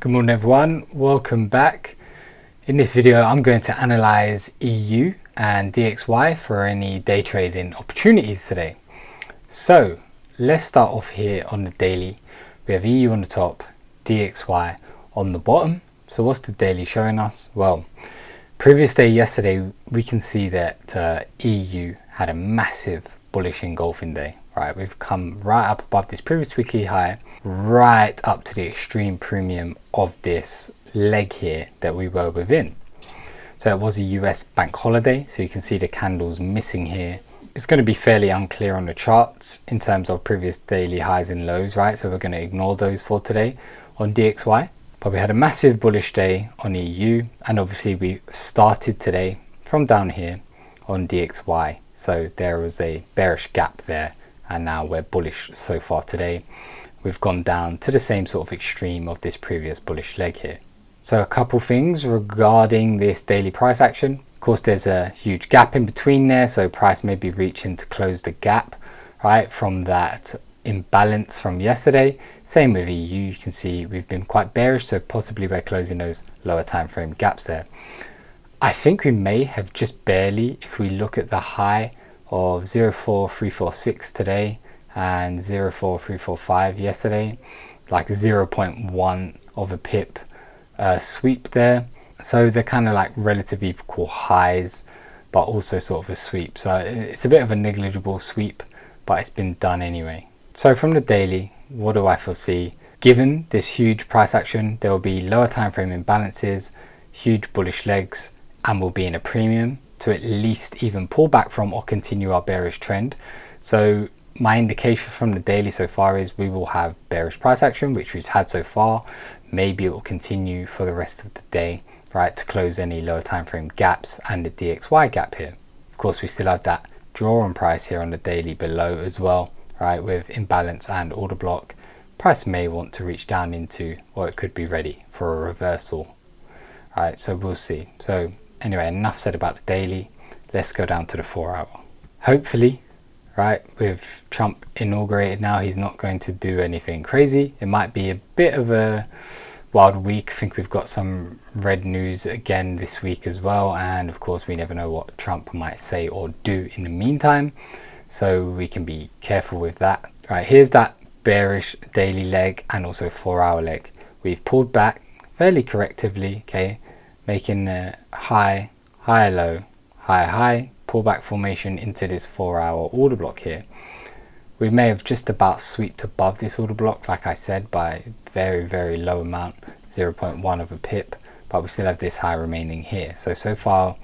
Good morning everyone, welcome back. In this video I'm going to analyze EU and DXY for any day trading opportunities today. So let's start off here on the daily. We have EU on the top, DXY on the bottom. So what's the daily showing us? Well, previous day yesterday we can see that EU had a massive bullish engulfing day. Right, we've come right up above this previous weekly high, right up to the extreme premium of this leg here that we were within. So it was a US bank holiday, so you can see the candles missing here. It's going to be fairly unclear on the charts in terms of previous daily highs and lows, right? So we're going to ignore those for today on DXY. But we had a massive bullish day on EU, and obviously we started today from down here on DXY. So there was a bearish gap there. And now we're bullish so far today. We've gone down to the same sort of extreme of this previous bullish leg here. So a couple things regarding this daily price action. Of course, there's a huge gap in between there, so price may be reaching to close the gap, right, from that imbalance from yesterday. Same with EU, you can see we've been quite bearish, so possibly we're closing those lower time frame gaps there. I think we may have just barely, if we look at the high of 0.4346 today and 0.4345 yesterday, like 0.1 of a pip sweep there. So they're kind of like relatively equal highs, but also sort of a sweep. So it's a bit of a negligible sweep, but it's been done anyway. So from the daily, what do I foresee? Given this huge price action, there will be lower time frame imbalances, huge bullish legs, and we'll be in a premium to at least even pull back from or continue our bearish trend. So my indication from the daily so far is we will have bearish price action, which we've had so far. Maybe it will continue for the rest of the day, right, to close any lower time frame gaps and the DXY gap here. Of course, we still have that draw on price here on the daily below as well, right, with imbalance and order block. Price may want to reach down into, or it could be ready for a reversal. All right, so we'll see. So anyway, enough said about the daily. Let's go down to the 4 hour. Hopefully, right, with Trump inaugurated now, he's not going to do anything crazy. It might be a bit of a wild week. I think we've got some red news again this week as well. And of course, we never know what Trump might say or do in the meantime. So we can be careful with that. Right, here's that bearish daily leg and also 4 hour leg. We've pulled back fairly correctively, okay, making a high, high, low, high, high, pullback formation into this 4 hour order block here. We may have just about swept above this order block, like I said, by very, very low amount, 0.1 of a pip, but we still have this high remaining here. So far,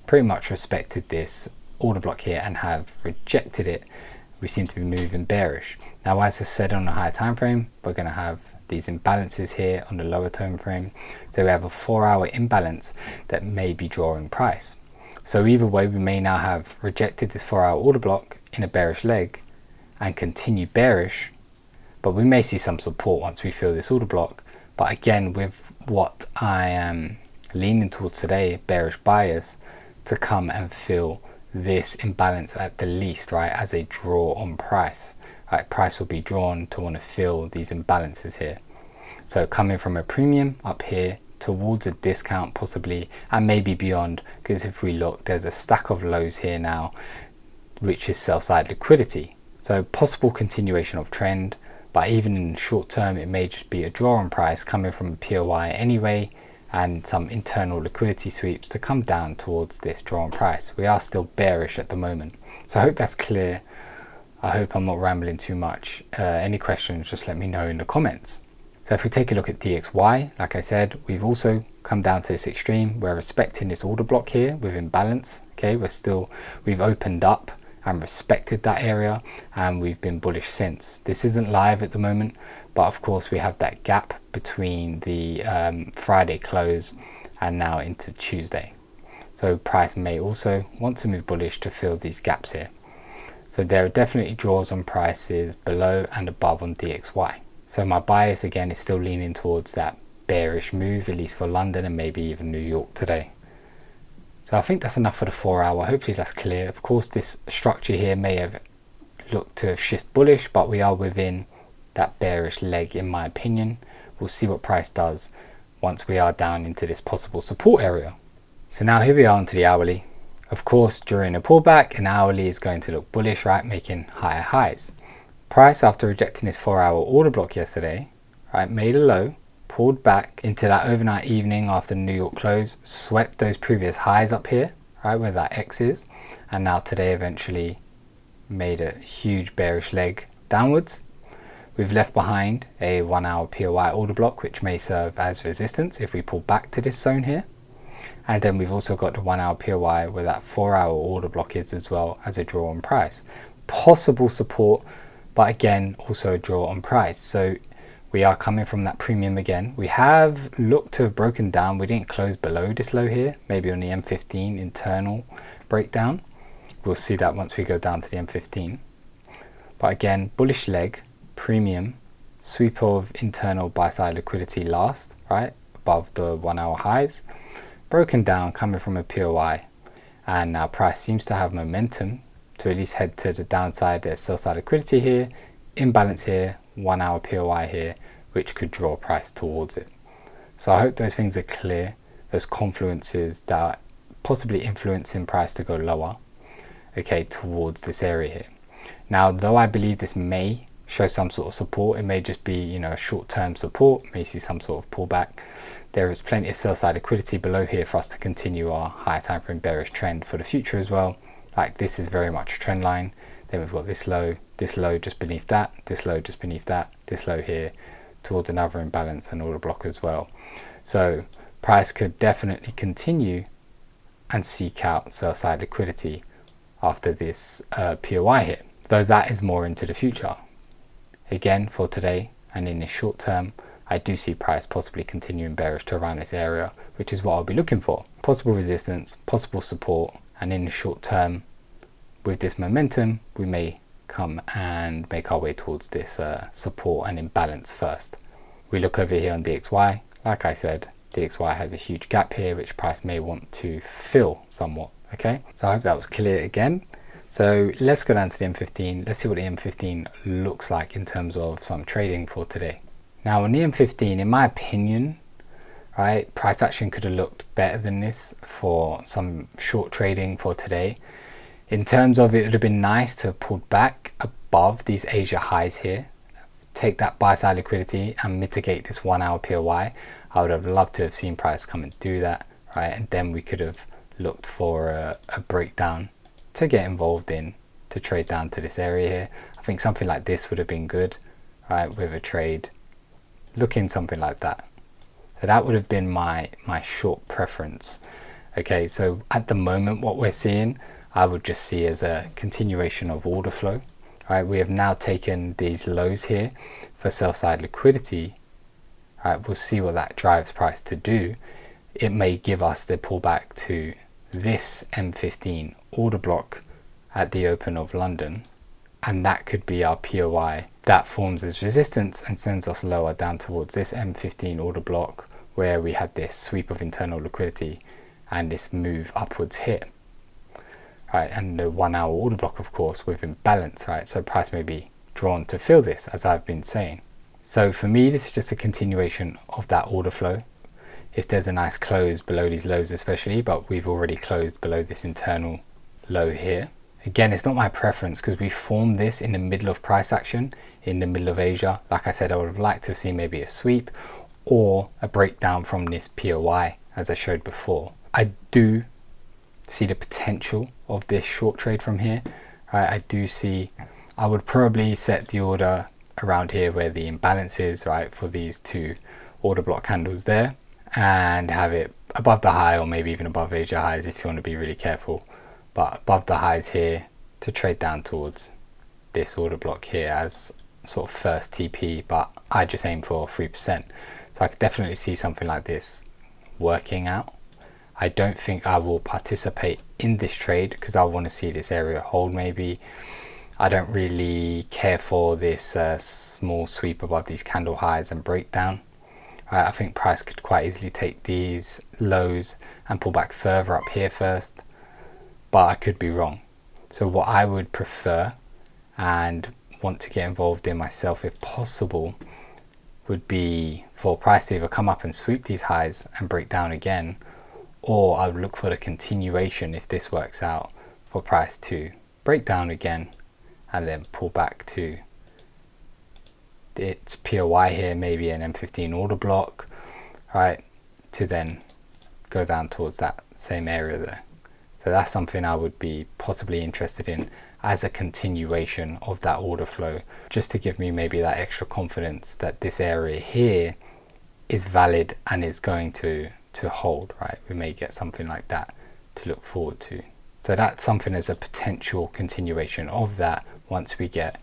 pretty much respected this order block here and have rejected it. We seem to be moving bearish. Now, as I said on the higher time frame, we're going to have these imbalances here on the lower time frame. So we have a 4 hour imbalance that may be drawing price. So either way, we may now have rejected this 4 hour order block in a bearish leg and continue bearish, but we may see some support once we fill this order block. But again, with what I am leaning towards today, bearish bias, to come and fill this imbalance at the least, right, as a draw on price. Right, price will be drawn to want to fill these imbalances here. So coming from a premium up here towards a discount possibly, and maybe beyond, because if we look, there's a stack of lows here now, which is sell side liquidity. So possible continuation of trend, but even in the short term, it may just be a draw on price coming from a POI anyway, and some internal liquidity sweeps to come down towards this draw on price. We are still bearish at the moment. So I hope that's clear. I hope I'm not rambling too much. Any questions, just let me know in the comments. So if we take a look at DXY, like I said, we've also come down to this extreme. We're respecting this order block here with imbalance. Okay, we've opened up and respected that area, and we've been bullish since. This isn't live at the moment, but of course we have that gap between the Friday close and now into Tuesday. So price may also want to move bullish to fill these gaps here. So there are definitely draws on prices below and above on DXY. So my bias again is still leaning towards that bearish move, at least for London and maybe even New York today. So I think that's enough for the 4 hour. Hopefully that's clear. Of course, this structure here may have looked to have shifted bullish, but we are within that bearish leg in my opinion. We'll see what price does. once we are down into this possible support area. So now here we are onto the hourly. Of course, during a pullback, an hourly is going to look bullish, right, making higher highs. Price, after rejecting this 4-hour order block yesterday, right, made a low, pulled back into that overnight evening after the New York close, swept those previous highs up here, right, where that X is, and now today eventually made a huge bearish leg downwards. We've left behind a 1-hour POI order block, which may serve as resistance if we pull back to this zone here. And then we've also got the 1-hour POI where that 4-hour order block is, as well as a draw on price. Possible support, but again, also a draw on price. So we are coming from that premium again. We have looked to have broken down. We didn't close below this low here, maybe on the M15 internal breakdown. We'll see that once we go down to the M15. But again, bullish leg, premium, sweep of internal buy side liquidity last, right, above the 1-hour highs, broken down, coming from a POI, and now price seems to have momentum to at least head to the downside. There's sell side liquidity here, imbalance here, 1-hour POI here, which could draw price towards it. So I hope those things are clear, those confluences that are possibly influencing price to go lower, okay, towards this area here. Now, though I believe this may show some sort of support, it may just be, you know, a short-term support, may see some sort of pullback. There is plenty of sell side liquidity below here for us to continue our higher time frame bearish trend for the future as well. Like, this is very much a trend line. Then we've got this low just beneath that, this low just beneath that, this low here towards another imbalance and order block as well. So price could definitely continue and seek out sell side liquidity after this POI hit, though that is more into the future. Again, for today and in the short term, I do see price possibly continuing bearish to around this area, which is what I'll be looking for. Possible resistance, possible support, and in the short term, with this momentum, we may come and make our way towards this support and imbalance first. We look over here on DXY. Like I said, DXY has a huge gap here, which price may want to fill somewhat. Okay, so I hope that was clear again. So let's go down to the M15. Let's see what the M15 looks like in terms of some trading for today. Now on the M15, in my opinion, right, price action could have looked better than this for some short trading for today. In terms of, it would have been nice to have pulled back above these Asia highs here, take that buy side liquidity and mitigate this 1-hour POI. I would have loved to have seen price come and do that, right? And then we could have looked for a breakdown to get involved in, to trade down to this area here. I think something like this would have been good, right, with a trade looking something like that. So that would have been my short preference. Okay, so at the moment what we're seeing, I would just see as a continuation of order flow. Right, we have now taken these lows here for sell side liquidity. Right, we'll see what that drives price to do. It may give us the pullback to this M15 order block at the open of London, and that could be our POI that forms as resistance and sends us lower down towards this M15 order block where we had this sweep of internal liquidity and this move upwards here. Right, and the 1-hour order block, of course, with imbalance, right? So price may be drawn to fill this, as I've been saying. So for me, this is just a continuation of that order flow. If there's a nice close below these lows especially, but we've already closed below this internal low here. Again, it's not my preference because we formed this in the middle of price action, in the middle of Asia. Like I said, I would have liked to have seen maybe a sweep or a breakdown from this POI, as I showed before. I do see the potential of this short trade from here. Right, I do see, I would probably set the order around here where the imbalance is, right, for these two order block candles there, and have it above the high or maybe even above Asia highs if you want to be really careful, but above the highs here to trade down towards this order block here as sort of first TP, but I just aim for 3%. So I could definitely see something like this working out. I don't think I will participate in this trade because I want to see this area hold maybe. I don't really care for this small sweep above these candle highs and breakdown. I think price could quite easily take these lows and pull back further up here first, but I could be wrong. So what I would prefer and want to get involved in myself if possible would be for price to either come up and sweep these highs and break down again, or I would look for the continuation, if this works out, for price to break down again and then pull back to its POI here, maybe an M15 order block, right, to then go down towards that same area there. So that's something I would be possibly interested in as a continuation of that order flow, just to give me maybe that extra confidence that this area here is valid and is going to hold, right? We may get something like that to look forward to. So that's something as a potential continuation of that once we get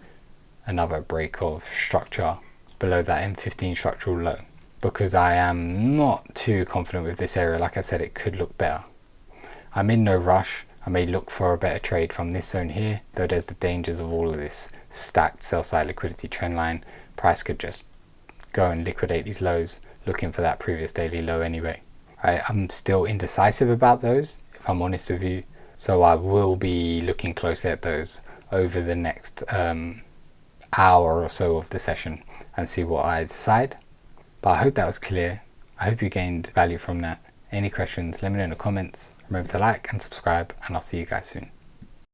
another break of structure below that M15 structural low, because I am not too confident with this area. Like I said, it could look better. I'm in no rush. I may look for a better trade from this zone here, though there's the dangers of all of this stacked sell side liquidity trend line. Price could just go and liquidate these lows, looking for that previous daily low anyway. I'm still indecisive about those, if I'm honest with you, so I will be looking closely at those over the next hour or so of the session and see what I decide. But I hope that was clear. I hope you gained value from that. Any questions, let me know in the comments. Remember to like and subscribe, and I'll see you guys soon.